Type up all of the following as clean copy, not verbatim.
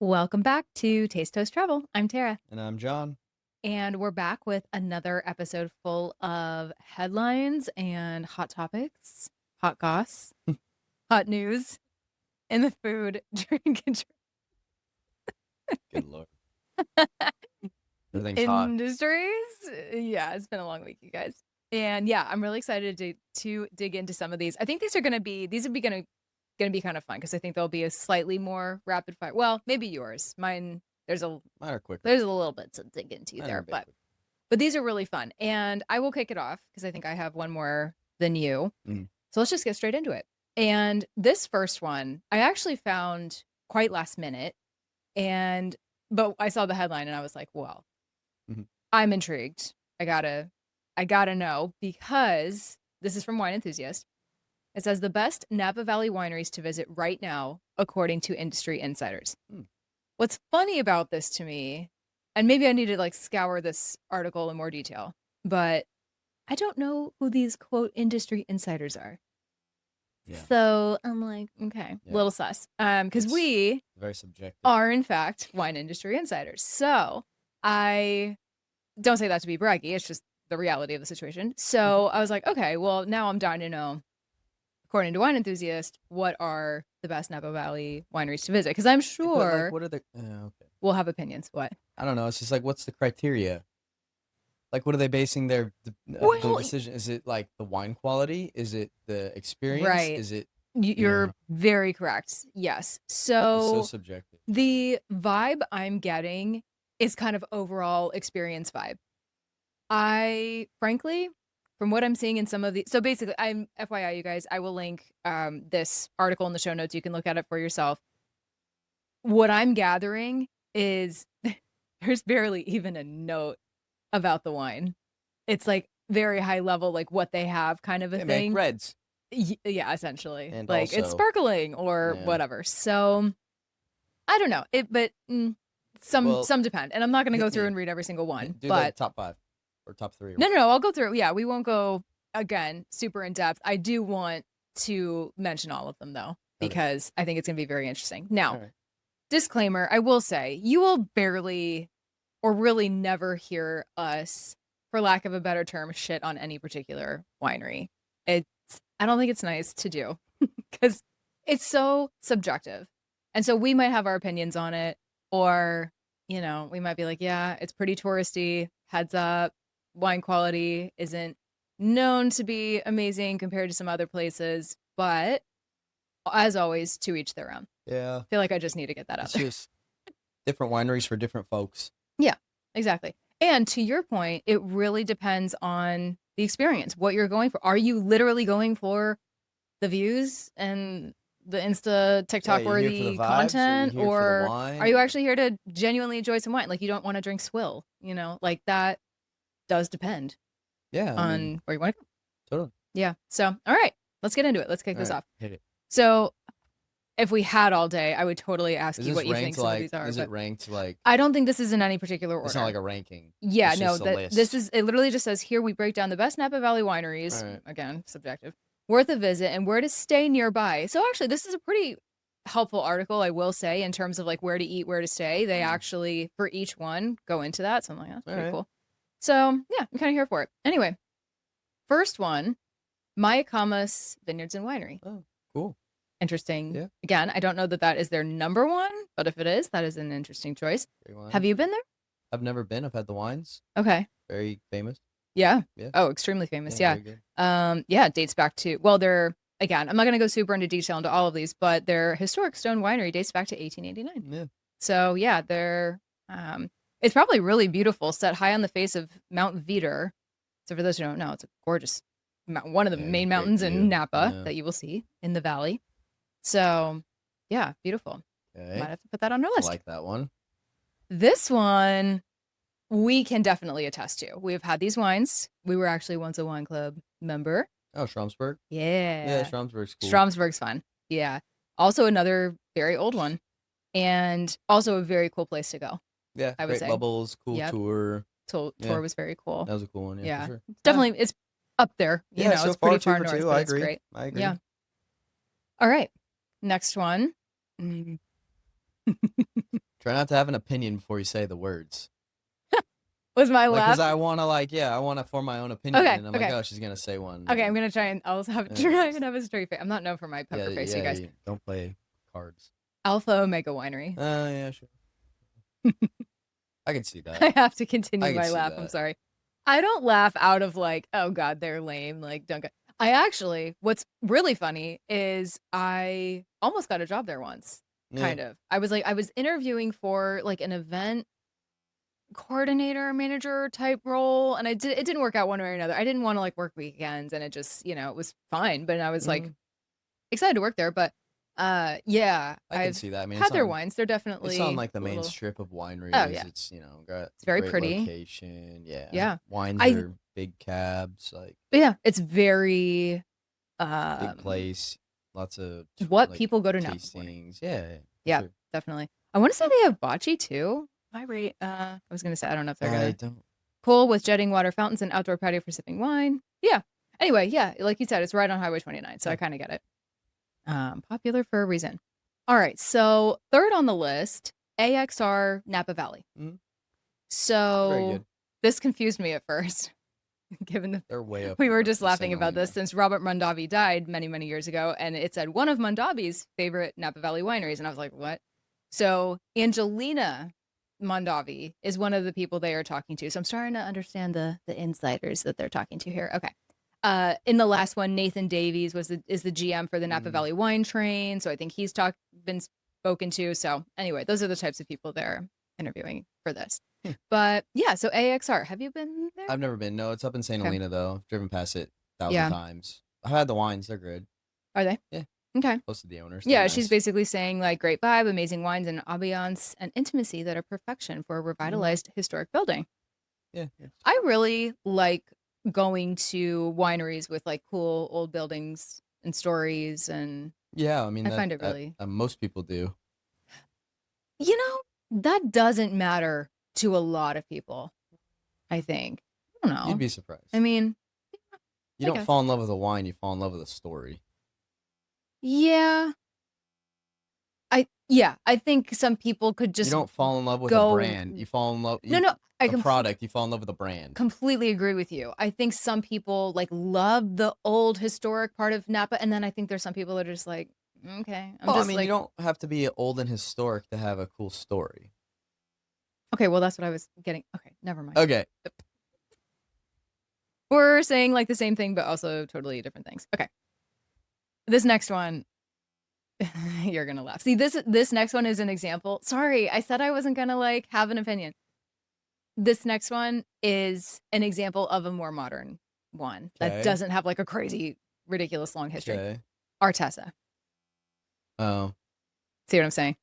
Welcome back to Taste Toast Travel. I'm Tara, And I'm John. and we're back with another episode full of headlines and hot topics, hot goss, hot news in the food, drink, and Good Lord. Everything's hot. industries. Yeah, it's been a long week, you guys. And yeah, I'm really excited to dig into some of these. I think these are going to be kind of fun because I think there'll be a slightly more rapid fire. Well, maybe yours. Mine, Mine are quicker. there's a little bit to dig into Mine are there, a bit but quicker. But these are really fun. And I will kick it off because I think I have one more than you. So let's just get straight into it. And this first one, I actually found quite last minute. But I saw the headline and I was like, well, I'm intrigued. I gotta know because this is from Wine Enthusiast. It says the best Napa Valley wineries to visit right now, according to industry insiders. What's funny about this to me, and maybe I need to like scour this article in more detail, but I don't know who these quote industry insiders are. Yeah. So I'm like, okay, little sus. Because we very subjective are in fact wine industry insiders. So I don't say that to be braggy, it's just the reality of the situation. So I was like, okay, well, now I'm dying to know, according to Wine Enthusiast, what are the best Napa Valley wineries to visit? Because I'm sure what are the okay. we'll have opinions. What? I don't know. It's just like, what's the criteria? Like, what are they basing their decision? Is it like the wine quality? Is it the experience? Right. Is it? You're very correct. Yes. It's so subjective. The vibe I'm getting is kind of overall experience vibe. I frankly, from what I'm seeing in some of the, so basically, I'm FYI, you guys, I will link this article in the show notes. You can look at it for yourself. What I'm gathering is there's barely even a note about the wine. It's like very high level, like what they have kind of a thing. Make reds. Yeah, essentially. And like also, it's sparkling or whatever. So I don't know. Some depend. And I'm not going to go through and read every single one. Do but the top 5 or top 3. No, I'll go through. Yeah, we won't go again super in depth. I do want to mention all of them though, because I think it's going to be very interesting. Now, disclaimer, I will say you will barely or really never hear us, for lack of a better term, shit on any particular winery. I don't think it's nice to do because it's so subjective. And so we might have our opinions on it, or, we might be like, yeah, it's pretty touristy, heads up, wine quality isn't known to be amazing compared to some other places, but as always, to each their own. Yeah. I feel like I just need to get that out there. Just different wineries for different folks. Yeah, exactly. And to your point, it really depends on the experience, what you're going for. Are you literally going for the views and the Insta TikTok worthy content, or are you actually here to genuinely enjoy some wine? Like, you don't want to drink swill, like that does depend on where you want to go. Totally. Yeah. So, all right, let's get into it. Let's kick this off. Hit it. So if we had all day, I would totally ask you what you think some of these are. Is it ranked like? I don't think this is in any particular order. It's not like a ranking. Yeah, no. It literally just says here we break down the best Napa Valley wineries. Right. Again, subjective. Worth a visit and where to stay nearby. So actually, this is a pretty helpful article, I will say, in terms of like where to eat, where to stay. They actually, for each one, go into that. So I'm like, that's pretty cool. So yeah, I'm kind of here for it. Anyway, first one, Mayacamas Vineyards and Winery. Oh, cool. Interesting. Yeah. Again, I don't know that is their number one, but if it is, that is an interesting choice. Have you been there? I've never been. I've had the wines. Okay. Very famous. Yeah. Oh, extremely famous. Yeah. It dates back to, well, again, I'm not going to go super into detail into all of these, but their historic stone winery dates back to 1889. Yeah. So yeah, it's probably really beautiful, set high on the face of Mount Veeder. So for those who don't know, it's a gorgeous one of the main mountains in Napa that you will see in the valley. So yeah, beautiful. Okay. Might have to put that on our list. I like that one. This one we can definitely attest to. We've had these wines. We were actually once a wine club member. Oh, Stromsburg? Yeah. Yeah, Stromsburg's cool. Stromsburg's fun. Yeah. Also another very old one. And also a very cool place to go. Yeah, I would say. Bubbles, cool tour. Tour was very cool. That was a cool one, yeah. For sure. Definitely, it's up there. It's pretty far north, but it's great. I agree. Yeah. All right. Next one. Try not to have an opinion before you say the words. Was my Like, laugh? because I want to form my own opinion, Okay, and I'm okay. like, oh, she's gonna say one. Okay, I'm gonna try and I'll try and have a straight face. I'm not known for my poker face, you guys. Don't play cards. Alpha Omega Winery. Yeah, sure. I can see that. I have to continue I can my see laugh. that. I'm sorry. I don't laugh out of like, oh God, they're lame. Like, don't go. I actually, what's really funny is I almost got a job there once. Kind of. I was interviewing for like an event coordinator, manager type role, and it didn't work out one way or another. I didn't want to like work weekends, and it just, it was fine. But I was like excited to work there. But yeah, I can see that. I mean, had their wines. They're definitely it's on like the main little... strip of wineries. Oh yeah, it's got it's very great pretty location. Yeah, yeah. Wines are big cabs, like yeah. It's very big place. Lots of what like, people go to now. tastings. Yeah, sure. Definitely. I want to say they have bocce too. I was gonna say I don't know if they're gonna. Pool with jetting water fountains and outdoor patio for sipping wine. Yeah. Anyway, yeah, like you said, it's right on Highway 29, so I kind of get it. Popular for a reason. All right, so third on the list, AXR Napa Valley. So this confused me at first, given they're way up. We were just laughing about this since Robert Mondavi died many, many years ago, and it said one of Mondavi's favorite Napa Valley wineries, and I was like, what? So Angelina Mondavi is one of the people they are talking to. So I'm starting to understand the insiders that they're talking to here. Okay. In the last one, Nathan Davies is the GM for the Napa Valley Wine Train. So I think he's been spoken to. So anyway, those are the types of people they're interviewing for this. But yeah, so AXR, have you been there? I've never been. No, it's up in St. Helena though. I've driven past it 1,000 times. I've had the wines. They're good. Are they? Yeah. Okay. Close to the owners. Yeah, she's basically saying like great vibe, amazing wines, and ambiance and intimacy that are perfection for a revitalized historic building. Yeah. I really like going to wineries with like cool old buildings and stories, and yeah, I mean, I find it really. Most people do. That doesn't matter to a lot of people. I think. I don't know. You'd be surprised. I mean, you don't fall in love with a wine; you fall in love with a story. Yeah. I think some people could just. You don't fall in love with a brand. You fall in love. A product. You fall in love with a brand. Completely agree with you. I think some people like love the old historic part of Napa, and then I think there's some people that are just like, okay. You don't have to be old and historic to have a cool story. Okay, well that's what I was getting. Okay, never mind. Okay. We're saying like the same thing, but also totally different things. Okay. This next one. You're gonna laugh. See, this next one is an example. Sorry, I said I wasn't gonna like have an opinion. This next one is an example of a more modern one that doesn't have like a crazy, ridiculous long history. Okay. Artesa. Oh. See what I'm saying?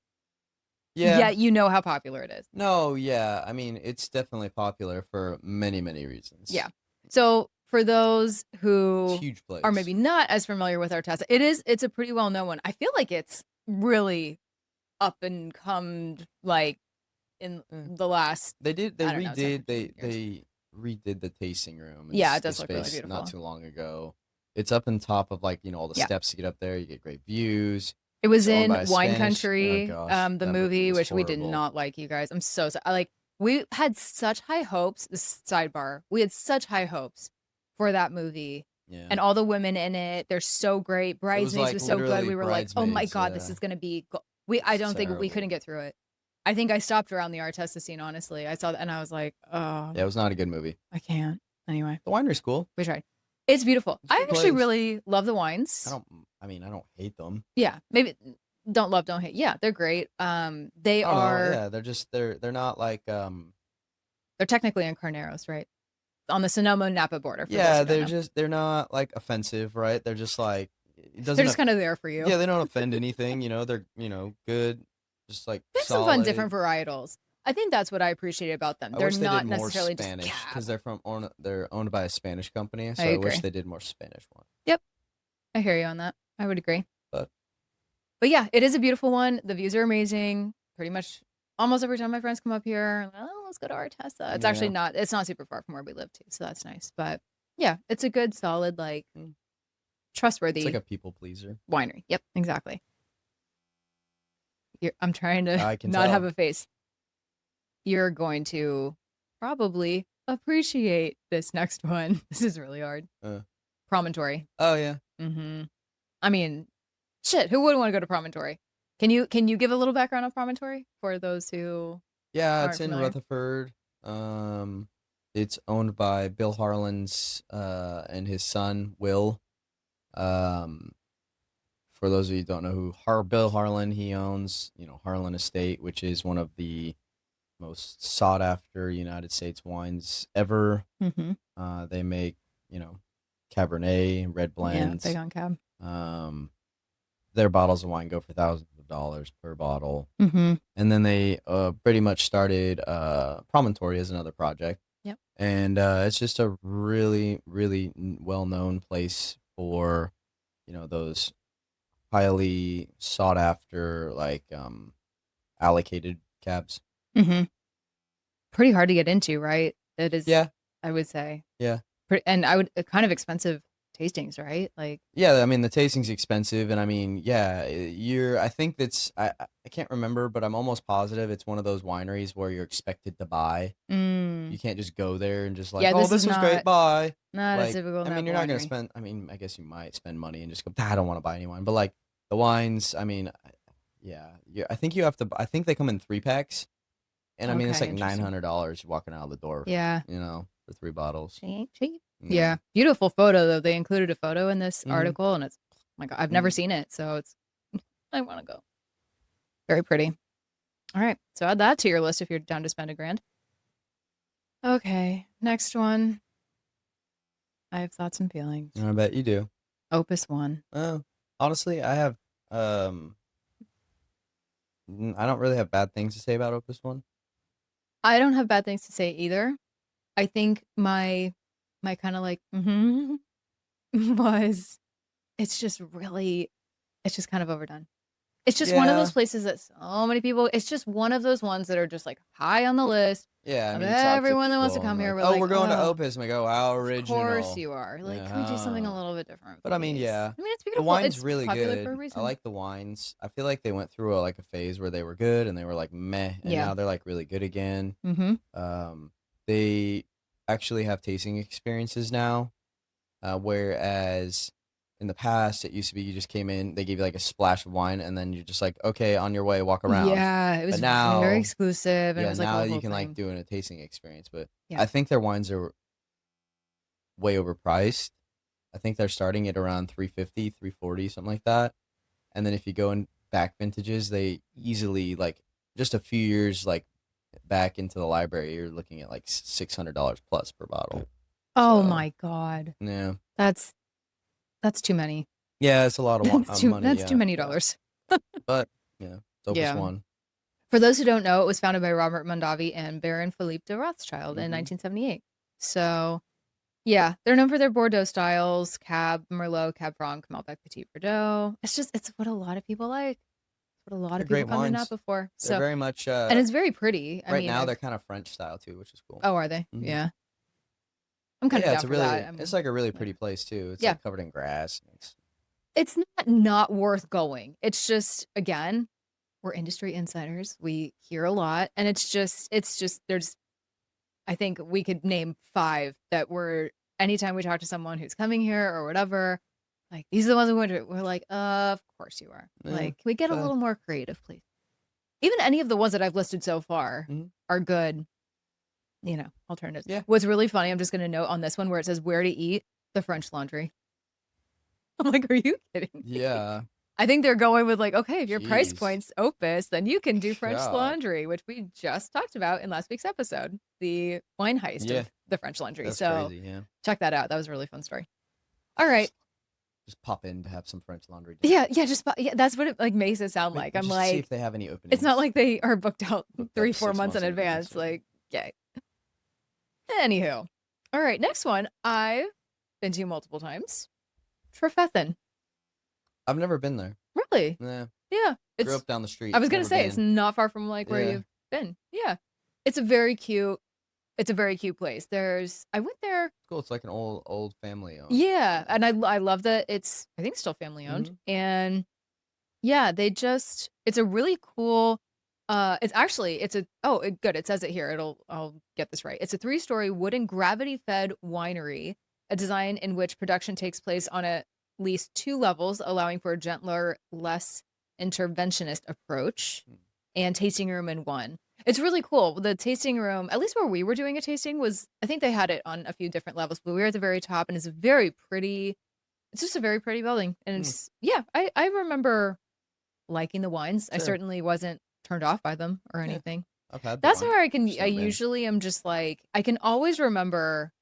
Yeah. Yeah, you know how popular it is. No, yeah. I mean, it's definitely popular for many, many reasons. Yeah. So for those who huge place. are maybe not as familiar with Artesa, it's a pretty well-known one. I feel like it's really up and come like in the last. They redid the tasting room. Yeah, it does look really beautiful. Not too long ago. It's up on top of like all the steps to get up there. You get great views. It was in Wine Country, the movie, which we did not like, you guys. I'm so sorry. Like we had such high hopes. This sidebar, we had such high hopes for that movie. Yeah. And all the women in it, they're so great. Bridesmaids was so good. We were like, oh my God, this is going to be, I don't think we couldn't get through it. I think I stopped around the Artesa scene, honestly. I saw that and I was like, oh. Yeah, it was not a good movie. I can't. Anyway. The winery's cool. We tried. It's beautiful. I actually really love the wines. I don't hate them. Yeah. Maybe don't love, don't hate. Yeah, they're great. They are. Yeah, they're not like. They're technically in Carneros, right? On the Sonoma-Napa border. Yeah, they're not like offensive, right? They're just like. They're just kind of there for you. Yeah, they don't offend anything. They're good. Just like they have some fun different varietals. I think that's what I appreciate about them. They're not necessarily Spanish because they're owned by a Spanish company. So I wish they did more Spanish one. Yep, I hear you on that. I would agree. But yeah, it is a beautiful one. The views are amazing. Pretty much almost every time my friends come up here, let's go to Artesa. It's actually not. It's not super far from where we live too, so that's nice. But yeah, it's a good, solid, like trustworthy. It's like a people pleaser winery. Yep, exactly. I'm trying to I can not have tell. a face. You're going to probably appreciate this next one. This is really hard. Promontory. Oh yeah. I mean, shit, who wouldn't want to go to Promontory? Can you give a little background on Promontory for those who Yeah, it's aren't in familiar? Rutherford. It's owned by Bill Harlan's and his son Will. Um, for those of you who don't know who Bill Harlan, he owns, Harlan Estate, which is one of the most sought after United States wines ever. They make, Cabernet, red blends. Yeah, big on cab. Their bottles of wine go for thousands of dollars per bottle. And then they pretty much started Promontory as another project. Yep. And it's just a really, really well-known place for, those highly sought after, like allocated cabs. Pretty hard to get into, right? It is. Yeah. I would say. Yeah. And kind of expensive tastings, right? Like. Yeah, I mean the tasting's expensive, and I mean, yeah, I think I can't remember, but I'm almost positive it's one of those wineries where you're expected to buy. You can't just go there and just like, Yeah, oh, this was great, bye. Not a Like, typical I Napa mean, you're not gonna winery. spend. I mean, I guess you might spend money and just go, I don't want to buy any wine, but like the wines, I mean, yeah, I think you have to. I think they come in 3-packs, and I mean it's Okay, like $900 walking out of the door. Yeah. For 3 bottles. Cheap. Yeah. Beautiful photo though. They included a photo in this article, and it's, oh my God, I've never seen it, so it's I want to go. Very pretty. All right, so add that to your list if you're down to spend $1,000. Okay, next one. I have thoughts and feelings. I bet you do. Opus One. Oh, honestly, I have I don't really have bad things to say about Opus One. I don't have bad things to say either. I think my kind of like was it's just kind of overdone. It's just one of those places that so many people. It's just one of those ones that are just like high on the list. Yeah, I of mean, everyone that wants to come here. Like, we're going to Opus. And we go, how original. Of course you are. Like, can we do something a little bit different? But I mean, yeah. I mean, it's beautiful. The wine's it's really good. For a reason. I like the wines. I feel like they went through a phase where they were good and they were like meh, and now they're like really good again. They actually have tasting experiences now, whereas in the past it used to be you just came in, they gave you like a splash of wine, and then you're just like, okay, on your way, walk around. Yeah, it was now, very exclusive. And it was like now you can like do a tasting experience, but yeah. I think their wines are way overpriced. I think they're starting at around $350, $340, something like that. And then if you go in back vintages, they easily, like, just a few years like back into the library, you're looking at like $600 plus per bottle. Oh my God. Yeah. That's too many. Yeah, it's a lot of money. That's too many dollars. But yeah, it's Opus One. For those who don't know, it was founded by Robert Mondavi and Baron Philippe de Rothschild in 1978. So, yeah, they're known for their Bordeaux styles: Cab Merlot, Cab Franc, Malbec Petit Verdot. It's what a lot of people like. What a lot of people come to Napa for. So they're very much, and it's very pretty. Right now, they're kind of French style too, which is cool. Oh, are they? Yeah. I'm kind of down for that. It's like a really pretty place too. It's like covered in grass. It's not worth going. It's just, again, we're industry insiders. We hear a lot, and it's just there's, I think we could name 5 that anytime we talk to someone who's coming here or whatever, like, these are the ones we're like, of course you are. Yeah, like, we get a little more creative, please. Even any of the ones that I've listed so far are good, alternatives. Yeah. What's really funny, I'm just going to note on this one where it says where to eat, the French Laundry. I'm like, are you kidding me? Yeah. I think they're going with like, okay, if your price point's Opus, then you can do French Laundry, which we just talked about in last week's episode, the wine heist of the French Laundry. That's so crazy, yeah. Check that out. That was a really fun story. All right. Just pop in to have some French laundry. Yeah, that's what it like makes it sound like. I'm like, see if they have any openings. It's not like they are booked out 3-4 months in advance. Like, yay. Anywho, all right, next one I've been to multiple times. Trefethen. I've never been there. Really? Yeah. Yeah. Grew up down the street. I was gonna say it's not far from like where you've been. Yeah. It's a very cute place. I went there. It's cool. It's like an old family owned. Yeah, and I love that I think it's still family owned, and Yeah, it's a really cool it's actually it's a good, it says it here. I'll get this right. It's a 3-story wooden gravity-fed winery, a design in which production takes place on at least 2 levels, allowing for a gentler, less interventionist approach, and tasting room in one. It's really cool. The tasting room, at least where we were doing a tasting, was I think they had it on a few different levels, but we were at the very top, and it's very pretty. It's just a very pretty building, and it's yeah, I remember liking the wines. I Sure. certainly wasn't turned off by them or Yeah. anything. I've had the That's wine. where Just I never been. usually am just like, I can always remember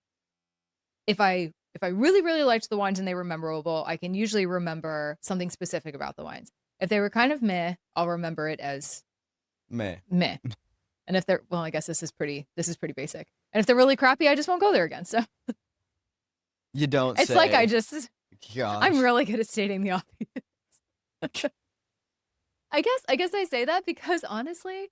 if I really, really liked the wines and they were memorable, I can usually remember something specific about the wines. If they were kind of meh, I'll remember it as Meh. meh. And if they're, well, I guess this is pretty basic. And if they're really crappy, I just won't go there again. So You don't it's say. like I'm Gosh. really good at stating the obvious. I guess I say that because honestly,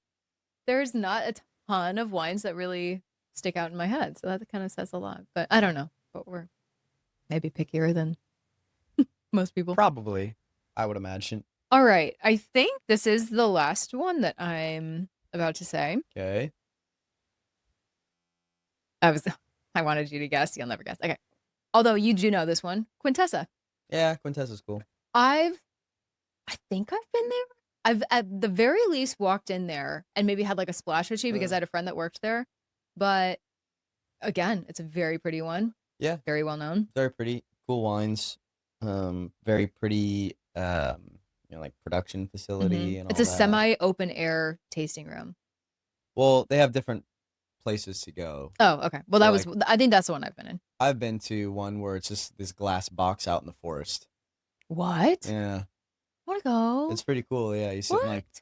there's not a ton of wines that really stick out in my head. So that kind of says a lot. But I don't know. But we're maybe pickier than most people. Probably, I would imagine. All right. I think this is the last one that I'm about to say. Okay. I wanted you to guess. You'll never guess. Okay. Although you do know this one, Quintessa. Yeah, Quintessa's cool. I think I've been there. I've at the very least walked in there and maybe had like a splash or two because I had a friend that worked there. But again, it's a very pretty one. Yeah. Very well known. Very pretty, cool wines. Very pretty, like production facility and all It's a that. semi-open air tasting room. Well, they have different places to go. Oh, okay. Well, I think that's the one I've been in. I've been to one where it's just this glass box out in the forest. What? Yeah. I want to go. It's pretty cool. Yeah, you sit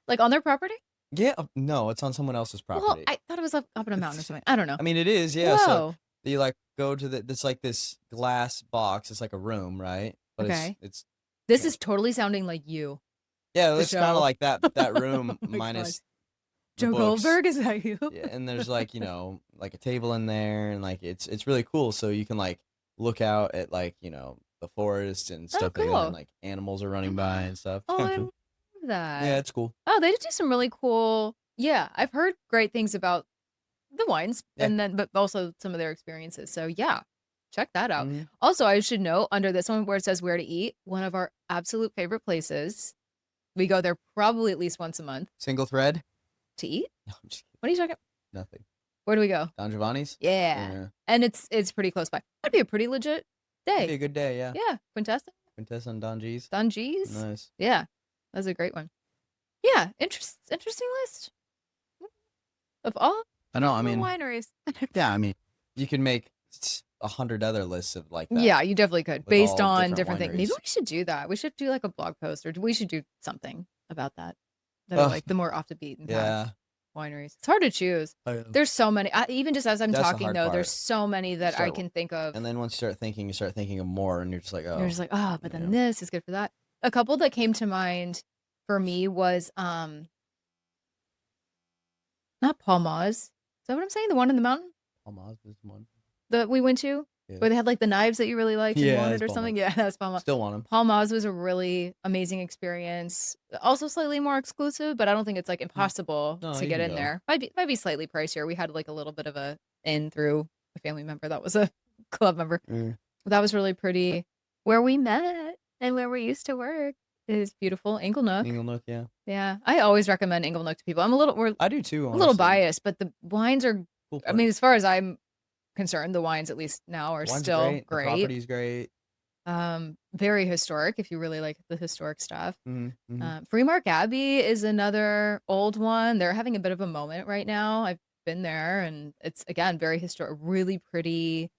like on their property? Yeah, no, it's on someone else's property. Well, I thought it was up in a mountain or something. I don't know. I mean, it is. Yeah. Whoa. So you like go to it's like this glass box. It's like a room, right? But okay. It's this is totally sounding like you. Yeah, it's kind of like that room minus Joe Goldberg. Is that you? Yeah, and there's like like a table in there, and like it's really cool. So you can like look out at like the forest and stuff like that, and like animals are running by and stuff. Oh, I love that. Yeah, it's cool. Oh, they do some really cool. Yeah, I've heard great things about the wines, but also some of their experiences. So yeah, check that out. Also, I should note under this one where it says where to eat, one of our absolute favorite places. We go there probably at least once a month. Single thread? To eat? No, I'm just kidding. What are you talking about? Nothing. Where do we go? Don Giovanni's? Yeah. And it's pretty close by. That'd be a pretty legit day. It'd be a good day, yeah. Yeah. Quintessa and Don G's. Don G's? Nice. Yeah. That's a great one. Yeah. Interesting list. Of all I know, I mean wineries. Yeah, I mean you can make 100 other lists of like that. Yeah, you definitely could. Based on different things. Maybe wineries. we should do that. We should do like a blog post, or we should do something about that. That are like the more off the beaten path wineries. It's hard to choose. There's so many. Even just as I'm talking though, there's so many that I can think of. And then once you start thinking of more, and you're just like, oh. You're just like, oh, but then this is good for that. A couple that came to mind for me was not Paul Maz. Is that what I'm saying? The one in the mountain? Paul Maz is one. That we went to? Yeah. Where they had like the knives that you really liked and wanted or something? Yeah, that's Paul Maz. Still want them. Paul Maz was a really amazing experience. Also slightly more exclusive, but I don't think it's like impossible to get in there. Might be slightly pricier. We had like a little bit of a in through a family member that was a club member. That was really pretty. Where we met and where we used to work is beautiful. Inglenook. Inglenook, yeah. Yeah. I always recommend Inglenook to people. I do too, honestly. A little biased, but the wines are cool. I mean, as far as I'm concerned, the wines at least now are still great. The property's great. Very historic if you really like the historic stuff. Freemark Abbey is another old one. They're having a bit of a moment right now. I've been there, and it's again very historic, really pretty.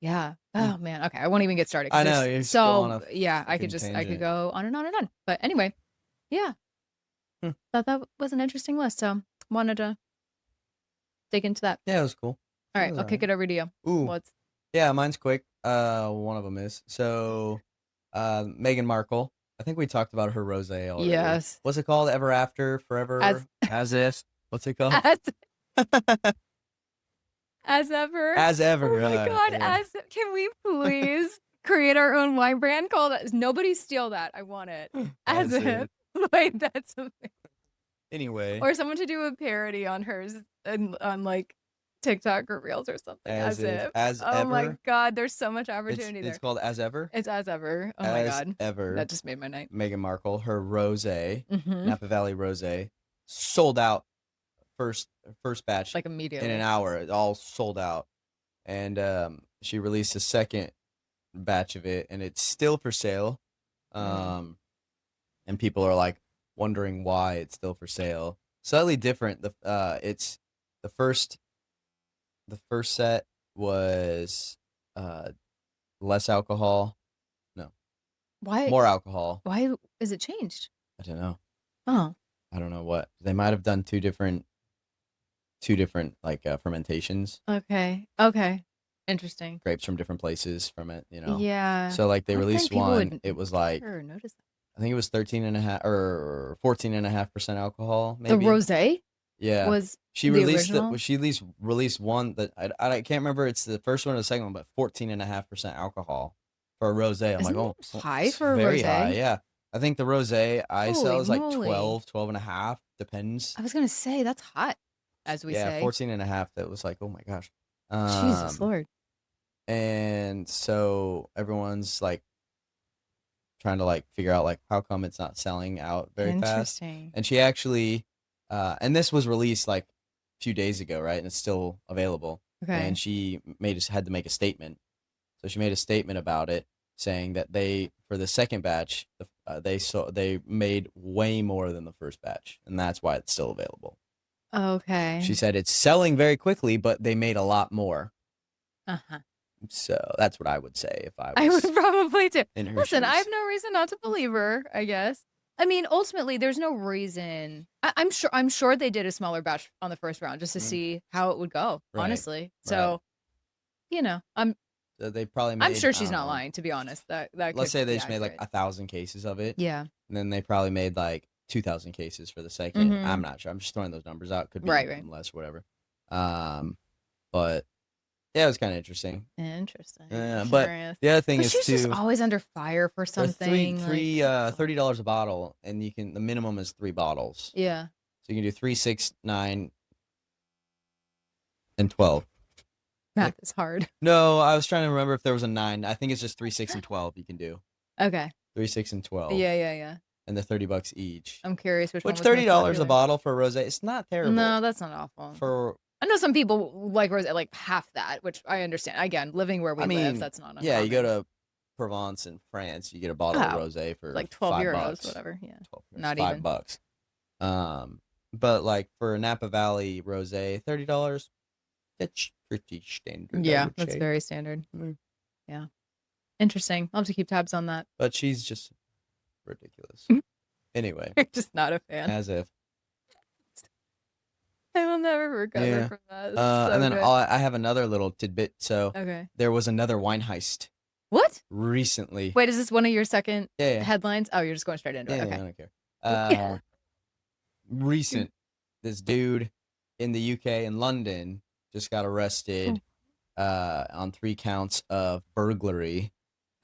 Yeah. Oh man. Okay. I won't even get started. I know. You're so yeah, I could go on and on and on. But anyway, yeah. Thought that was an interesting list. So wanted to dig into that. Yeah, it was cool. All right, I'll kick it over to you. Ooh. Yeah, mine's quick. One of them is. So, Meghan Markle. I think we talked about her rosé already. Yes. What's it called? Ever After? Forever? As if? What's it called? As ever. As ever. Oh my God. Can we please create our own wine brand called Nobody steal that. I want it. As if. Wait, that's something. Anyway, Or someone to do a parody on hers and on like TikTok or Reels or something. as As if, if. as Oh my ever. God, there's so much It's opportunity it's there. called As Ever. It's as ever. Oh my As God. ever. That just made my night. Meghan Markle, her rosé, Mm-hmm. Napa Valley rosé, sold out first batch Like in immediately. an hour. It all sold out. And she released a second batch of it, and it's still for sale. And people are like wondering why it's still for sale. Slightly different. It's the first set was less alcohol. No, Why? more alcohol. Why is it changed? I don't know. Oh. I don't know what. They might have done two different like fermentations. Okay. Interesting. Grapes from different places from it, Yeah. So like they I would think released people one, would it was like notice that. I think it was 13.5 or 14.5% alcohol, The maybe. rosé Yeah. was She the released original? she released one that I can't remember it's the first one or the second one, but 14.5% alcohol for a rosé. I'm Isn't like, that oh, high it's for a very rosé? high. Yeah. I think the rosé I sell Holy is like moly. 12 and a half, depends. I was gonna say that's hot, as we Yeah, say. 14.5. That was like, oh my gosh. Jesus Lord. And so everyone's like trying to like figure out like how come it's not selling out very fast. Interesting. And she actually and this was released like a few days ago, right? And it's still available. Okay. And she had to make a statement. So she made a statement about it saying that for the second batch, they made way more than the first batch, and that's why it's still available. Okay. She said it's selling very quickly, but they made a lot more. Uh-huh. So that's what I would say if I was. I would probably too. In her Listen, I shoes. have no reason not to believe her, I guess. I mean, ultimately, there's no reason. I'm sure they did a smaller batch on the first round just to see how it would go. Right, Honestly, so I'm So they probably made. I'm sure I she's don't not know. lying. To be honest, that Let's could say they be just made like accurate. 1,000 cases of it. Yeah. And then they probably made like 2,000 cases for the second. I'm not sure. I'm just throwing those numbers out. Could be Right. less, whatever. But yeah, it was kind of interesting. Interesting. Yeah, but the other thing is she's just always under fire for something. $30 a bottle, and the minimum is 3 bottles. Yeah. So you can do 3, 6, 9, and 12. Math is hard. No, I was trying to remember if there was a 9. I think it's just 3, 6, and 12 you can do. Okay. 3, 6, and 12. Yeah. And they're $30 each. I'm curious which one was $30 a bottle for a rosé. It's not terrible. No, that's not awful. I know some people like rosé like half that, which I understand. Again, living where we live, that's not uncommon. Yeah, you go to Provence in France, you get a bottle of rosé for like 12 €5, euros, whatever. Yeah, 12 euros, not $5. even. But like for a Napa Valley rosé, $30. That's pretty standard. Yeah, that's very standard. Yeah, interesting. I'll have to keep tabs on that. But she's just ridiculous. Anyway, you're just not a fan. As if. I will never recover from that. And then I have another little tidbit. So there was another wine heist. What? Recently. Wait, is this one of your second Yeah. headlines? Oh, you're just going straight into it. Okay. I don't care. This dude in the UK in London just got arrested on 3 counts of burglary.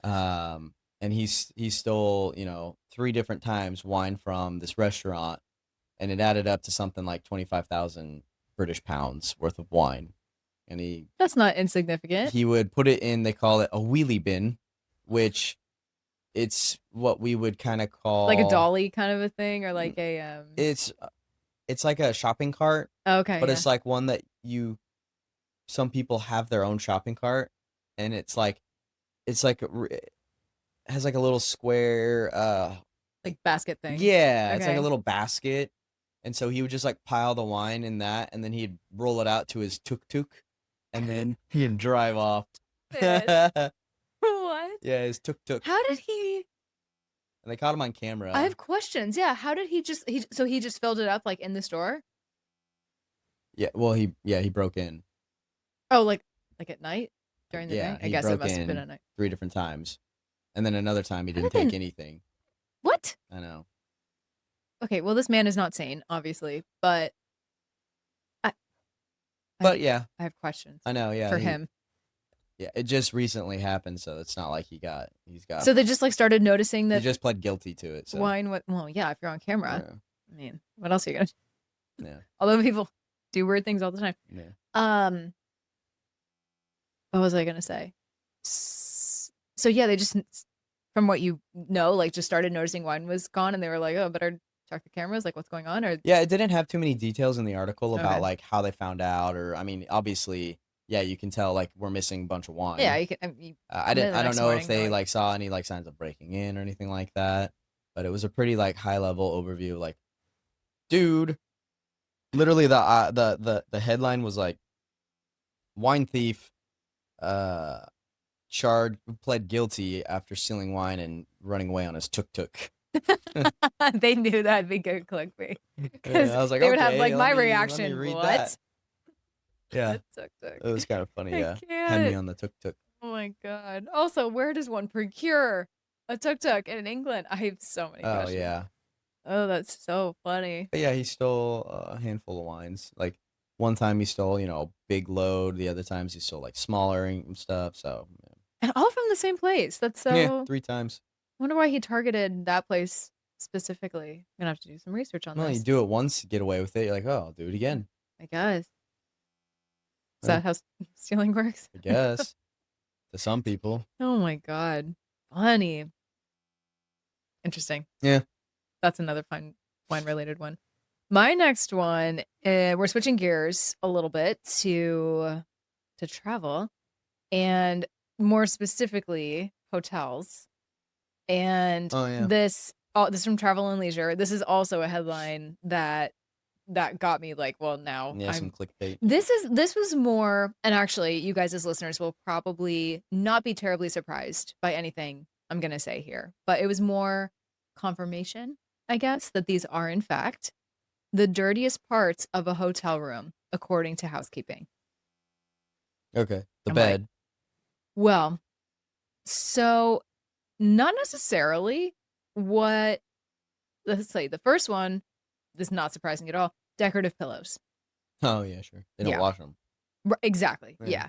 And he stole, 3 different times wine from this restaurant. And it added up to something like 25,000 British pounds worth of wine. And that's not insignificant. He would put it in, they call it a wheelie bin, which it's what we would kind of call like a dolly kind of a thing, or like a It's like a shopping cart. Okay. But it's like one that some people have their own shopping cart, and it has like a little square like basket thing. Yeah, it's like a little basket. And so he would just like pile the wine in that, and then he'd roll it out to his tuk-tuk, and then he'd drive off. What? Yeah, his tuk-tuk. How did he? And they caught him on camera. I have questions. Yeah, how did he just? So he just filled it up like in the store. Yeah, well, he broke in. Oh, like at night during the day. I guess it broke must have in been at night. 3 different times, and then another time he didn't take anything. What? I know. Okay, well, this man is not sane, obviously, but yeah, I have questions. I know, yeah. For him. Yeah, it just recently happened, so it's not like he's got. So they just like started noticing He that just pled guilty to it. So wine. Well, yeah, if you're on camera, yeah, I mean, what else are you gonna? yeah, Although people do weird things all the time. yeah. Um, what was I gonna say? So yeah, they just, from what you know, like just started noticing wine was gone, and they were like, "Oh, better check the cameras. Like, what's going on?" Or Yeah, it didn't have too many details in the article about okay, like how they found out, or I mean, obviously, yeah, you can tell like we're missing a bunch of yeah, wine. you can. I mean, you I come in didn't. the I don't next know if morning, you're they like, like saw any like signs of breaking in or anything like that, but it was a pretty like high level overview. Like, dude, literally the headline was like, wine thief, uh, charged pled guilty after stealing wine and running away on his tuk-tuk. they knew that'd be good clickbait because Yeah, I was like, they would have okay, like my let me reaction. read that. What? Yeah, That tuk-tuk. it was kind of funny. I Yeah, had me can't. on the tuk-tuk. Oh my god. Also, where does one procure a tuk-tuk in England? I have so many Oh questions. yeah, Oh, that's so funny. but yeah, he stole a handful of wines. Like one time he stole, a big load. The other times he stole like smaller and stuff. So And all from the same place. That's yeah, so. 3 times. Wonder why he targeted that place specifically. I'm gonna have to do some research on Well, you this. do it once, get away with it. You're like, oh, I'll do it again. I guess. Is Huh, that how stealing works? I guess to some people. Oh my god. Funny. Interesting. Yeah. That's another fun wine related one. My next one, we're switching gears a little bit to travel, and more specifically hotels. And Oh yeah. this from Travel and Leisure. This is also a headline that got me like, well, now Yeah, some clickbait. this was more, and actually you guys as listeners will probably not be terribly surprised by anything I'm gonna say here, but it was more confirmation, I guess, that these are in fact the dirtiest parts of a hotel room, according to housekeeping. Okay. The I'm like, bed. well, so not necessarily what, let's say the first one, this is not surprising at all, decorative pillows. Oh yeah, sure. They don't Yeah, wash them. exactly. Yeah. Yeah.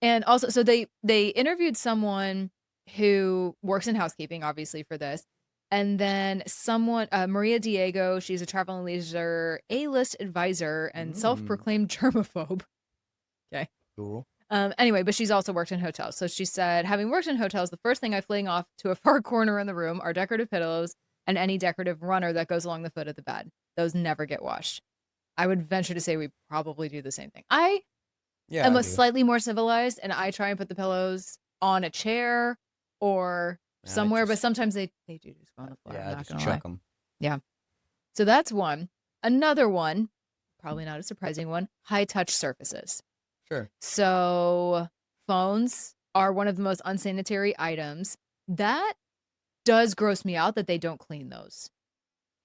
And also, so they interviewed someone who works in housekeeping, obviously, for this. And then someone, Maria Diego, she's a travel and leisure A-list advisor and self-proclaimed germaphobe. Okay. Cool. Anyway, but she's also worked in hotels. So she said, having worked in hotels, the first thing I fling off to a far corner in the room are decorative pillows and any decorative runner that goes along the foot of the bed. Those never get washed. I would venture to say we probably do the same thing. Yeah, I'm I a do. slightly more civilized, and I try and put the pillows on a chair or Yeah, I somewhere, but just sometimes they do just go on the floor. yeah, I'm I not just gonna lie. chuck them. Yeah. So that's one. Another one, probably not a surprising one, high touch surfaces. Sure. So phones are one of the most unsanitary items. That does gross me out that they don't clean those.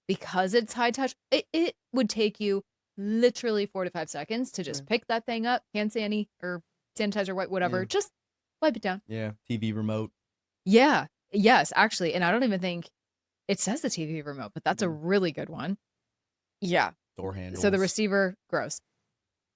Because it's high touch, it would take you literally 4 to 5 seconds to just pick that thing up, hand sanitizer or sanitizer, whatever, Yeah. just wipe it down. Yeah. TV remote. Yeah. Yes, actually, and I don't even think it says the TV remote, but that's a really good one. Yeah. Door handles. So the receiver, gross.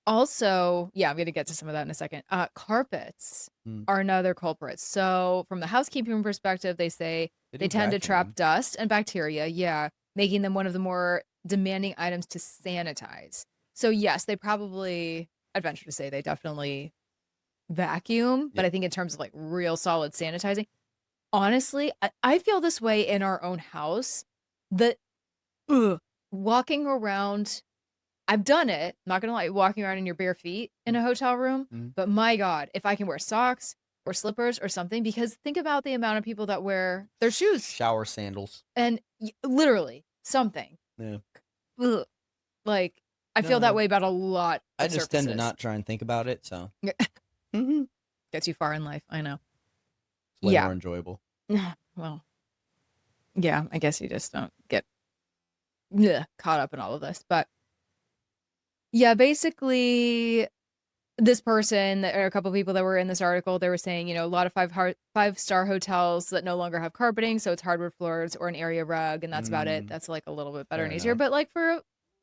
Also, yeah, I'm gonna get to some of that in a second. Carpets are another culprit. So from the housekeeping perspective, they say they tend to trap dust and bacteria, yeah, making them one of the more demanding items to sanitize. So yes, they probably, I'd venture to say they definitely vacuum, but I think in terms of like real solid sanitizing, honestly, I feel this way in our own house that walking around, I've done it, not gonna lie, walking around in your bare feet in a hotel room, but my God, if I can wear socks or slippers or something, because think about the amount of people that wear their shoes. Shower sandals. And literally something. Yeah. Ugh. Like, I feel that way about a lot I of just tend to surfaces. not try and think about it, so Gets you far in life, I know. it's way more enjoyable. Well, yeah, I guess you just don't get caught up in all of this. But yeah, basically, this person or a couple of people that were in this article, they were saying, a lot of five-star hotels that no longer have carpeting, so it's hardwood floors or an area rug, and that's about it. That's like a little bit better and easier. But like for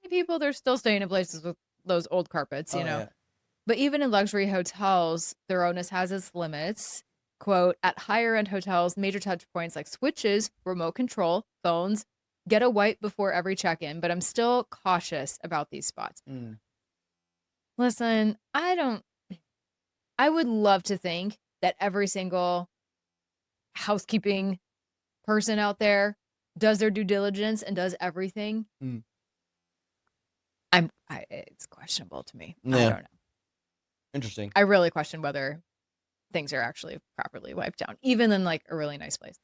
people, they're still staying in places with those old carpets, Yeah. But even in luxury hotels, thoroughness has its limits. Quote, at higher end hotels, major touch points like switches, remote control, phones, get a wipe before every check-in, but I'm still cautious about these spots. Listen, I would love to think that every single housekeeping person out there does their due diligence and does everything. It's questionable to me. I don't know. Interesting. I really question whether things are actually properly wiped down, even in like a really nice place.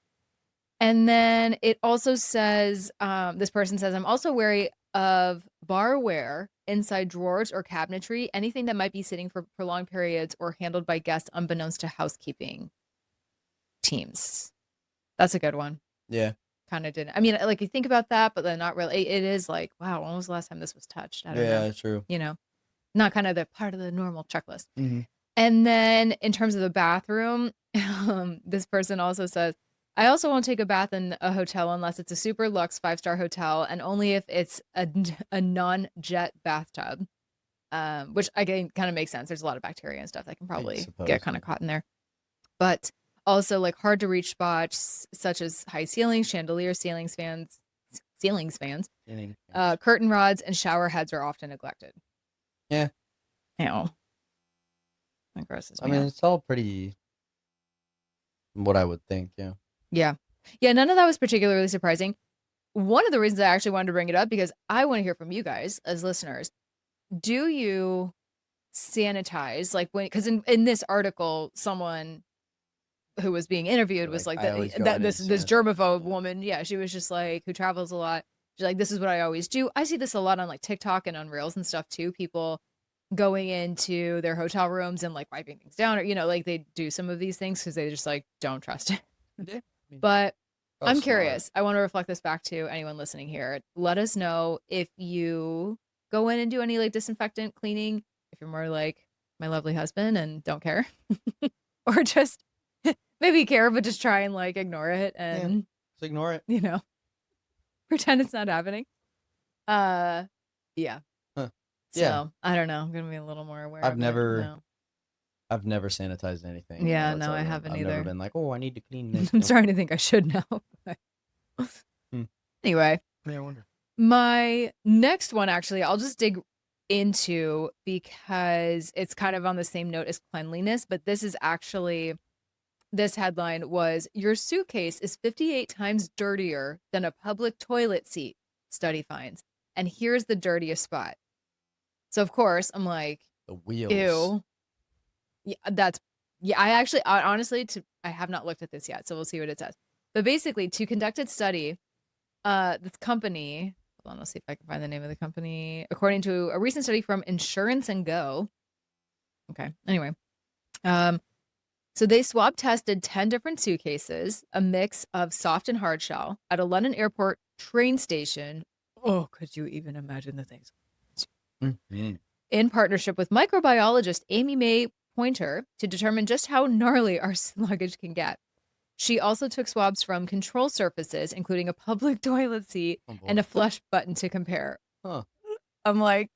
And then it also says, this person says, I'm also wary of barware inside drawers or cabinetry, anything that might be sitting for prolonged periods or handled by guests unbeknownst to housekeeping teams. That's a good one. Yeah. Kind of didn't. I mean, like you think about that, but then not really. It is like, wow, when was the last time this was touched? I don't know. Yeah, true. You know, not kind of the part of the normal checklist. And then in terms of the bathroom, this person also says, I also won't take a bath in a hotel unless it's a super luxe 5-star hotel and only if it's a non-jet bathtub, which again kind of makes sense. There's a lot of bacteria and stuff that can probably get kind of caught in there. But also like hard to reach spots such as high ceilings, chandeliers, ceilings fans, curtain rods, and shower heads are often neglected. Yeah. Ew. That grosses me I mean, out. it's all pretty what I would think, yeah. Yeah. Yeah, none of that was particularly surprising. One of the reasons I actually wanted to bring it up because I want to hear from you guys as listeners. Do you sanitize like when because in this article someone who was being interviewed was like this germaphobe woman, yeah, she was just like who travels a lot. She's like, this is what I always do. I see this a lot on like TikTok and on Reels and stuff too. People going into their hotel rooms and like wiping things down or like they do some of these things because they just like don't trust it. Yeah. But I'm curious. I want to reflect this back to anyone listening here. Let us know if you go in and do any like disinfectant cleaning, if you're more like my lovely husband and don't care, or just maybe care, but just try and like ignore it and just ignore it. Pretend it's not happening. Yeah. Huh. So I don't know. I'm gonna be a little more aware. I've never sanitized anything. Yeah, no, I haven't either. I've never been like, oh, I need to clean this. I'm starting to think I should now. Anyway. Yeah, I wonder. My next one, actually, I'll just dig into because it's kind of on the same note as cleanliness, but this headline was, your suitcase is 58 times dirtier than a public toilet seat, study finds. And here's the dirtiest spot. So, of course, I'm like, the wheels. Ew. Yeah, I honestly, I have not looked at this yet, so we'll see what it says. But basically, to conduct a study, this company, hold on, let's see if I can find the name of the company. According to a recent study from Insurance and Go. Okay, anyway. So they swab tested 10 different suitcases, a mix of soft and hard shell, at a London airport train station. Oh, could you even imagine the things? In partnership with microbiologist Amy May Pointer to determine just how gnarly our luggage can get. She also took swabs from control surfaces, including a public toilet seat and a flush button to compare. Huh. I'm like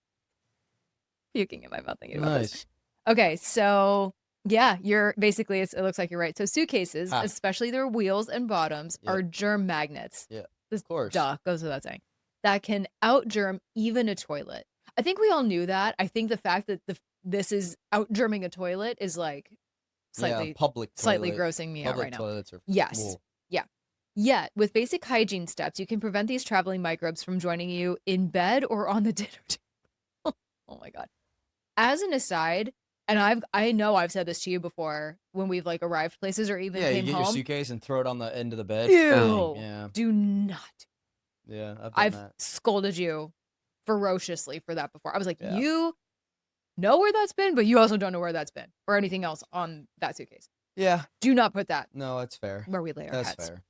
puking in my mouth thinking about this. Okay, so yeah, it looks like you're right. So suitcases, especially their wheels and bottoms, are germ magnets. Yeah, this, of course. Duh, goes without saying. That can out-germ even a toilet. I think we all knew that. I think the fact that this is out-germing a toilet is like slightly grossing me out right now. Toilets are yes. Yeah. Yet, with basic hygiene steps, you can prevent these traveling microbes from joining you in bed or on the dinner table. Oh my God. As an aside, and I know I've said this to you before when we've like arrived places or even came home. Yeah, you get your suitcase and throw it on the end of the bed. Ew. Yeah. Do not. Yeah, I've scolded you ferociously for that before. I was like, you know where that's been, but you also don't know where that's been or anything else on that suitcase. Yeah. Do not put that. No, that's fair. Where we lay our heads. That's fair.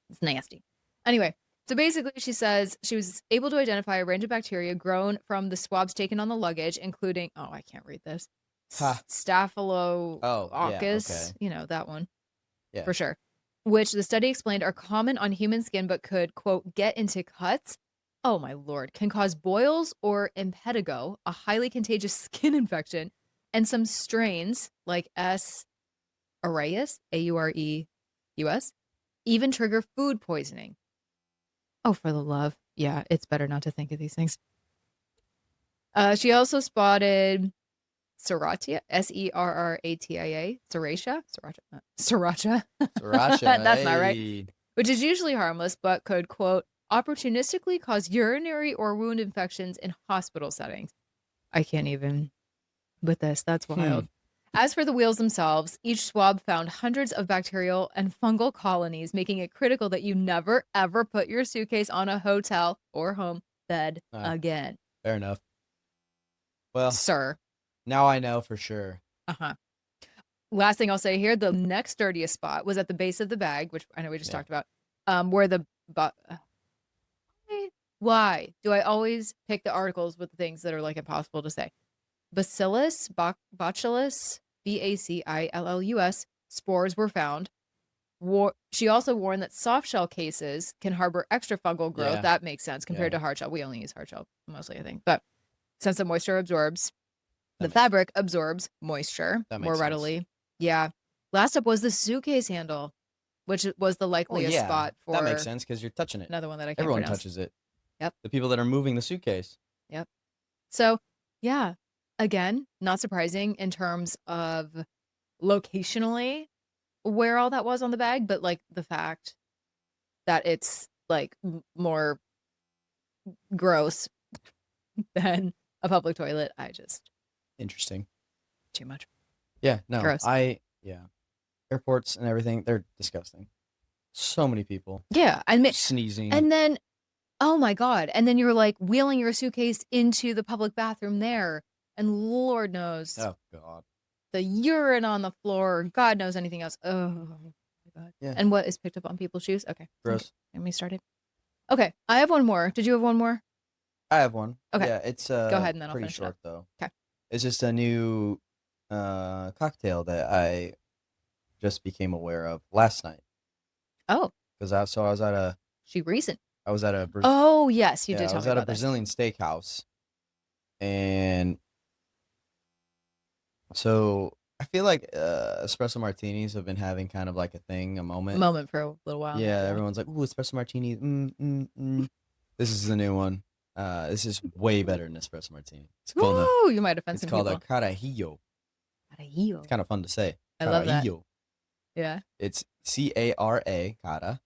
It's nasty. Anyway, so basically she says she was able to identify a range of bacteria grown from the swabs taken on the luggage, including, I can't read this. Staphylococcus. You know, that one. Yeah. For sure. Which the study explained are common on human skin but could, quote, get into cuts. Oh my Lord, can cause boils or impetigo, a highly contagious skin infection, and some strains like S. aureus, Aureus, even trigger food poisoning. Oh, for the love. Yeah, it's better not to think of these things. She also spotted Sriracha, Serratia, Sriracha. Sriracha, That's not right. hey. Which is usually harmless, but could, quote, opportunistically cause urinary or wound infections in hospital settings. I can't even with this. That's wild. As for the wheels themselves, each swab found hundreds of bacterial and fungal colonies, making it critical that you never, ever put your suitcase on a hotel or home bed again. Fair enough. Well, sir. Now I know for sure. Uh-huh. Last thing I'll say here, the next dirtiest spot was at the base of the bag, which I know we just talked about, where the... Why do I always pick the articles with things that are like impossible to say? Bacillus, Bacillus, Bacillus spores were found. She also warned that soft shell cases can harbor extra fungal growth. Yeah. That makes sense compared to hard shell. We only use hard shell mostly, I think. But since the moisture absorbs, the fabric absorbs moisture more readily. Sense. Yeah. Last up was the suitcase handle, which was the likeliest spot for. That makes sense because you're touching it. Another one that I can't Everyone pronounce. touches it. Yep. The people that are moving the suitcase. Yep. So, yeah. Again, not surprising in terms of locationally where all that was on the bag, but like the fact that it's like more gross than a public toilet. Interesting. Too much. Yeah, no. Gross. Airports and everything, they're disgusting. So many people. Yeah, I mean sneezing. And then oh my God. And then you're like wheeling your suitcase into the public bathroom there. And Lord knows. Oh, God. The urine on the floor. God knows anything else. Oh, my God. Yeah. And what is picked up on people's shoes? Okay. Gross. Get me started. Okay. I have one more. Did you have one more? I have one. Okay. Yeah, it's go ahead and then I'll pretty finish short, though. Okay. It's just a new cocktail that I just became aware of last night. Oh. Because I was at a... recent. I was at a... Oh, yes. You did tell me about I was at a Brazilian steakhouse. And so I feel like espresso martinis have been having kind of like a thing, a moment for a little while. Yeah, everyone's like, ooh, espresso martinis. This is the new one. This is way better than espresso martini. It's called you might offend some people. It's called a carajillo. Carajillo. It's kind of fun to say. I love that. Yeah. It's C-A-R-A, cara,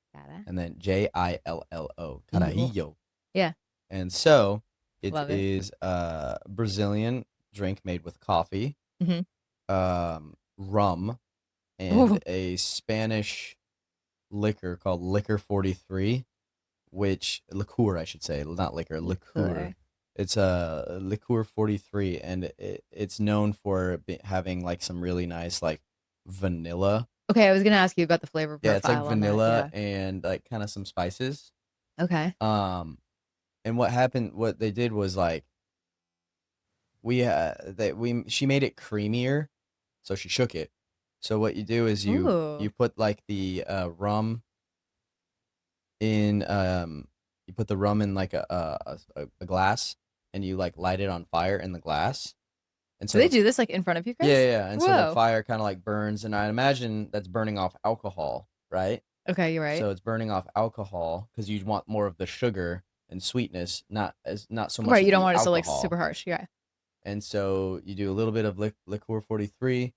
and then J-I-L-L-O, carajillo. Yeah. And so it is a Brazilian drink made with coffee, rum, and a Spanish liquor called Liquor 43, liqueur, I should say, not liquor, liqueur. It's a Liqueur 43, and it's known for having like some really nice like vanilla. Okay, I was gonna ask you about the flavor profile. Yeah, it's like vanilla and like kind of some spices. Okay. And what they did was like she made it creamier, so she shook it. So what you do is you put like the rum in you put the rum in like a glass, and you like light it on fire in the glass. And so they do this like in front of you guys? Yeah. And so the fire kind of like burns, and I imagine that's burning off alcohol, right? Okay, you're right. So it's burning off alcohol because you want more of the sugar and sweetness, not so much. Right, you don't want it to like super harsh, yeah. And so you do a little bit of Liqueur 43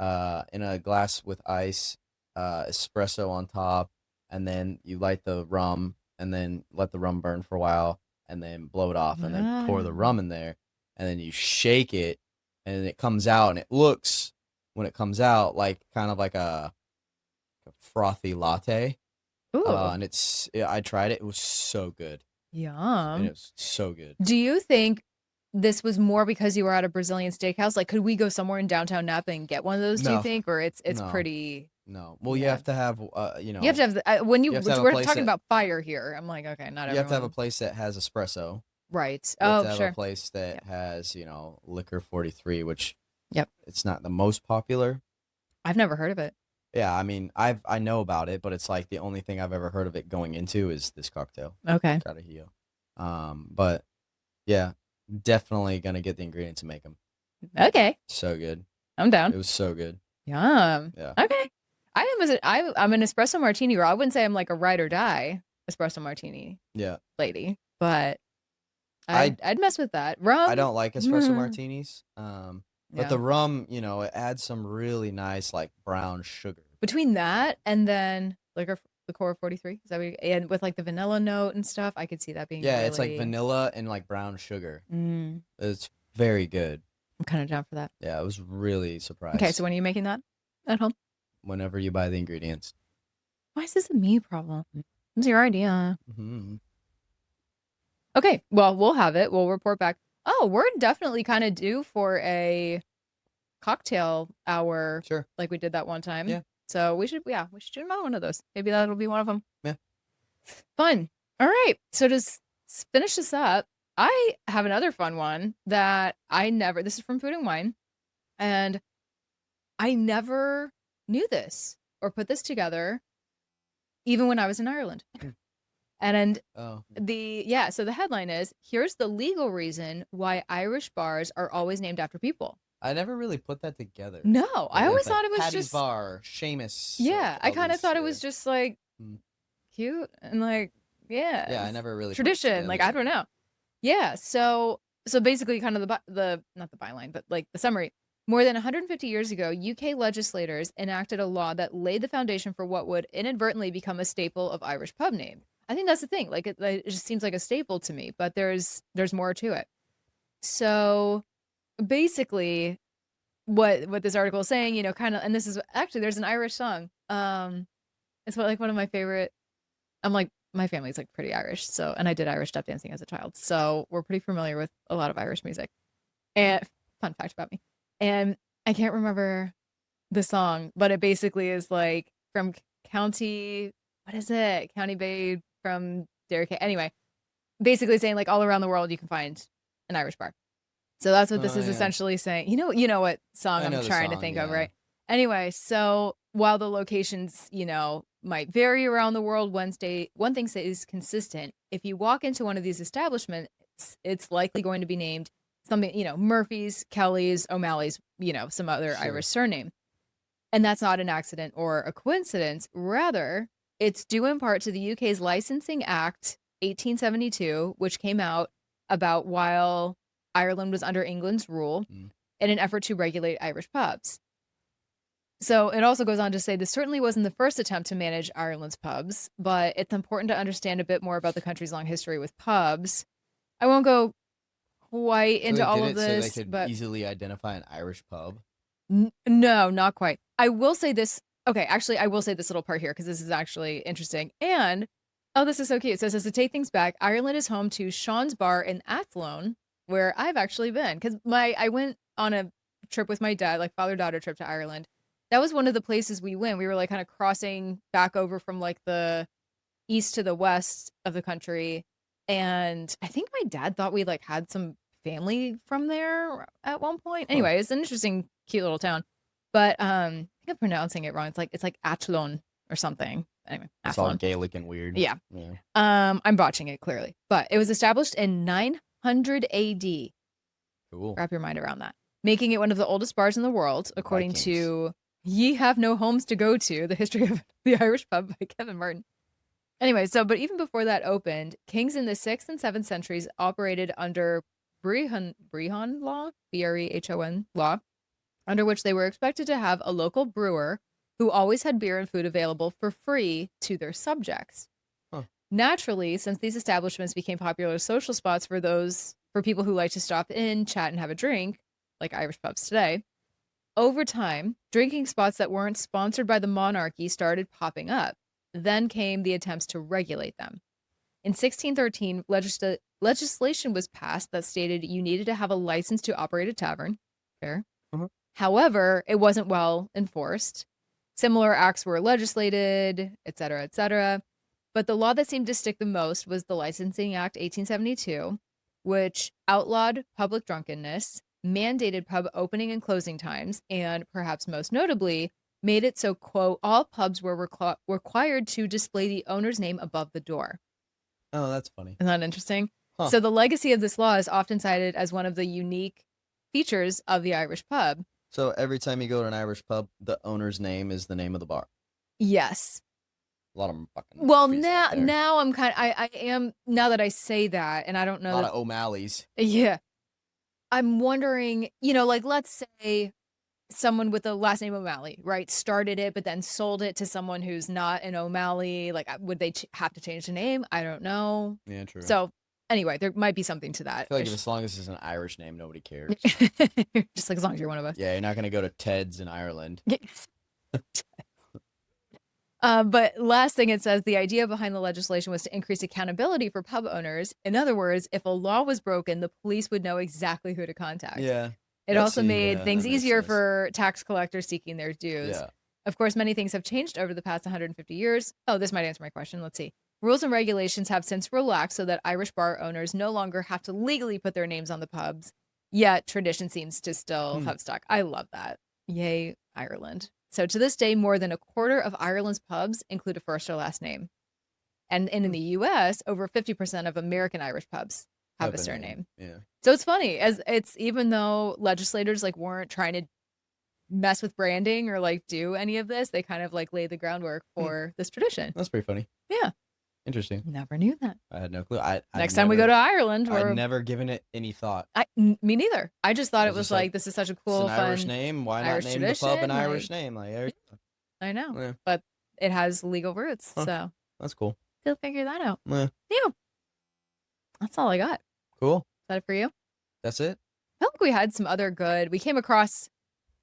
in a glass with ice, espresso on top, and then you light the rum, and then let the rum burn for a while, and then blow it off, and then pour the rum in there, and then you shake it, and it comes out, and it looks, when it comes out, like kind of like a frothy latte. Ooh. And I tried it. It was so good. Yum. And it was so good. Do you think this was more because you were at a Brazilian steakhouse? Like, could we go somewhere in downtown Napa and get one of those? Do you think, or it's pretty? No. Well, you have to have you have to have when we're talking about fire here. I'm like, okay, not everyone. You have to have a place that has espresso. Right. You have to have a place that has Liquor 43, which it's not the most popular. I've never heard of it. Yeah, I mean, I know about it, but it's like the only thing I've ever heard of it going into is this cocktail. Okay. Carajillo. But yeah, definitely gonna get the ingredients to make them. Okay. So good. I'm down. It was so good. Yum. Yeah. Okay. I'm an espresso martini girl. I wouldn't say I'm like a ride or die espresso martini Yeah. lady, but I I'd mess with that. I Rum. don't like espresso martinis. But Yeah. the rum, it adds some really nice like brown sugar. Between that and then liqueur 43, is that what and with like the vanilla note and stuff, I could see that being Yeah, it's like really. vanilla and like brown sugar. Mm, It's very good. I'm kind of down for that. Yeah, I was really Okay, surprised so when are you making that at home? whenever you buy the ingredients. Why is this a me problem? It's your idea. Mm-hmm. Okay, well, we'll have it. We'll report back. Oh, we're definitely kind of due for a cocktail hour, Sure. like we did that one time. Yeah. So we should do another one of those. Maybe that'll be one of them. Yeah. Fun. All right. So to finish this up, I have another fun one that this is from Food and Wine, and I never knew this or put this together, even when I was in Ireland. And Oh. so the headline is, here's the legal reason why Irish bars are always named after people. I never really put that together. No, I always like thought it was Patty's just Bar, Seamus. Yeah, like, I all kind of these, thought it was just like cute and like Yeah, I never really put it tradition. Like I together. don't know. Yeah, so basically, kind of the not the byline, but like the summary. More than 150 years ago, UK legislators enacted a law that laid the foundation for what would inadvertently become a staple of Irish pub name. I think that's the thing. Like it just seems like a staple to me, but there's more to it. So basically, what this article is saying, kind of, and this is actually there's an Irish song. It's like one of my favorite. I'm like my family's like pretty Irish, so and I did Irish step dancing as a child, so we're pretty familiar with a lot of Irish music. And fun fact about me, and I can't remember the song, but it basically is like from County, what is it? County Bay from Derek. Anyway, basically saying like all around the world you can find an Irish bar. So that's what this is essentially saying. You know what song I'm trying to think of, right? Anyway, so while the locations, might vary around the world, one thing stays consistent. If you walk into one of these establishments, it's likely going to be named something, Murphy's, Kelly's, O'Malley's, some other Irish surname. And that's not an accident or a coincidence. Rather, it's due in part to the UK's Licensing Act 1872, which came out about while Ireland was under England's rule in an effort to regulate Irish pubs. So it also goes on to say this certainly wasn't the first attempt to manage Ireland's pubs, but it's important to understand a bit more about the country's long history with pubs. I won't go quite into all of this, so they could but easily identify an Irish pub. No, not quite. I will say this. Okay, actually, I will say this little part here because this is actually interesting. And this is so cute. So it says to take things back, Ireland is home to Sean's Bar in Athlone, where I've actually been because I went on a trip with my dad, like father-daughter trip to Ireland. That was one of the places we went. We were like kind of crossing back over from like the east to the west of the country, and I think my dad thought we like had some family from there at one point. Anyway, it's an interesting, cute little town. But I think I'm pronouncing it wrong. It's like Athlone or something. Anyway, It's all Gaelic and weird. Yeah. I'm botching it clearly, but it was established in 900 AD. Cool. Wrap your mind around that, making it one of the oldest bars in the world, according to "Ye Have No Homes to Go To: The History of the Irish Pub" by Kevin Martin. Anyway, but even before that opened, kings in the 6th and 7th centuries operated under Brehon law, Brehon law, under which they were expected to have a local brewer who always had beer and food available for free to their subjects. Naturally, since these establishments became popular social spots for people who like to stop in, chat, and have a drink, like Irish pubs today, over time, drinking spots that weren't sponsored by the monarchy started popping up. Then came the attempts to regulate them. In 1613, legislation was passed that stated you needed to have a license to operate a tavern. Fair. However, it wasn't well enforced. Similar acts were legislated, et cetera, et cetera. But the law that seemed to stick the most was the Licensing Act 1872, which outlawed public drunkenness, mandated pub opening and closing times, and perhaps most notably, made it so, quote, all pubs were required to display the owner's name above the door. Oh, that's funny. Isn't that interesting? So the legacy of this law is often cited as one of the unique features of the Irish pub. So every time you go to an Irish pub, the owner's name is the name of the bar. Yes. A lot of them fucking. Well, now I'm kind of, I am, now that I say that, and I don't know. A lot of O'Malley's. Yeah. I'm wondering, like, let's say someone with the last name O'Malley, right, started it, but then sold it to someone who's not an O'Malley. Like, would they have to change the name? I don't know. Yeah, true. So anyway, there might be something to that. I feel like as long as it's an Irish name, nobody cares. Just like as long as you're one of us. Yeah, you're not going to go to Ted's in Ireland. But last thing it says, the idea behind the legislation was to increase accountability for pub owners. In other words, if a law was broken, the police would know exactly who to contact. Yeah. It also made things easier for tax collectors seeking their dues. Yeah. Of course, many things have changed over the past 150 years. Oh, this might answer my question. Let's see. Rules and regulations have since relaxed so that Irish bar owners no longer have to legally put their names on the pubs. Yet tradition seems to still have stuck. I love that. Yay, Ireland. So to this day, more than a quarter of Ireland's pubs include a first or last name. And in the U.S., over 50% of American Irish pubs have a surname. Yeah. So it's funny, as it's, even though legislators like weren't trying to mess with branding or like do any of this, they kind of like lay the groundwork for this tradition. That's pretty funny. Yeah. Interesting. Never knew that. I had no clue. Next time we go to Ireland, I've never given it any thought. Me neither. I just thought it was like, this is such a cool, it's an fun Irish name. Why Irish not name the pub an tradition, Irish name? Like, I know, yeah. but it has legal roots, so that's cool. You'll figure that out. Yeah. That's all I got. Cool. Is that it for you? That's it. I felt like we had some other good. We came across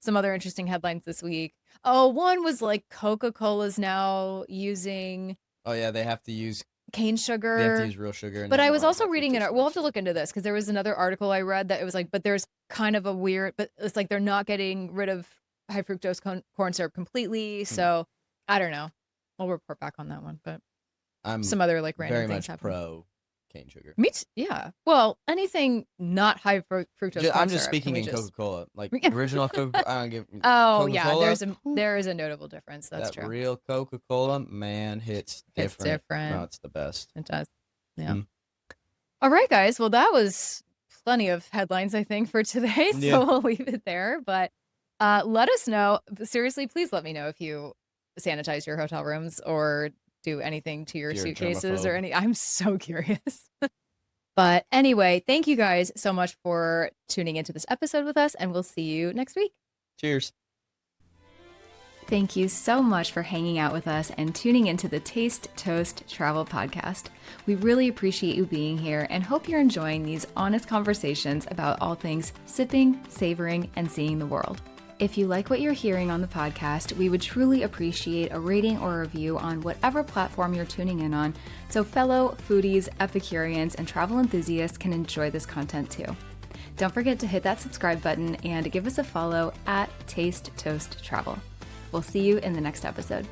some other interesting headlines this week. Oh, one was like Coca-Cola's now using. Oh yeah, they have to use cane sugar. They have to use real sugar. But I was also reading it. We'll have to look into this because there was another article I read that it was like, but there's kind of a weird, but it's like they're not getting rid of high fructose corn syrup completely. So I don't know. I'll report back on that one. But I'm some other like random very things much happen. pro cane sugar. Me too. Yeah. Well, anything not high fructose corn syrup. I'm just speaking in Coca-Cola, like original Coca. I don't give. Oh yeah, there is a notable difference. That's true. Real Coca-Cola, man, hits different. It's different. No, it's the best. It does. Yeah. All right, guys. Well, that was plenty of headlines, I think, for today. So we'll leave it there. But let us know. Seriously, please let me know if you sanitize your hotel rooms or do anything to your suitcases or any. I'm so curious. But anyway, thank you guys so much for tuning into this episode with us, and we'll see you next week. Cheers. Thank you so much for hanging out with us and tuning into the Taste Toast Travel Podcast. We really appreciate you being here and hope you're enjoying these honest conversations about all things sipping, savoring, and seeing the world. If you like what you're hearing on the podcast, we would truly appreciate a rating or a review on whatever platform you're tuning in on, so fellow foodies, Epicureans, and travel enthusiasts can enjoy this content too. Don't forget to hit that subscribe button and give us a follow at Taste Toast Travel. We'll see you in the next episode.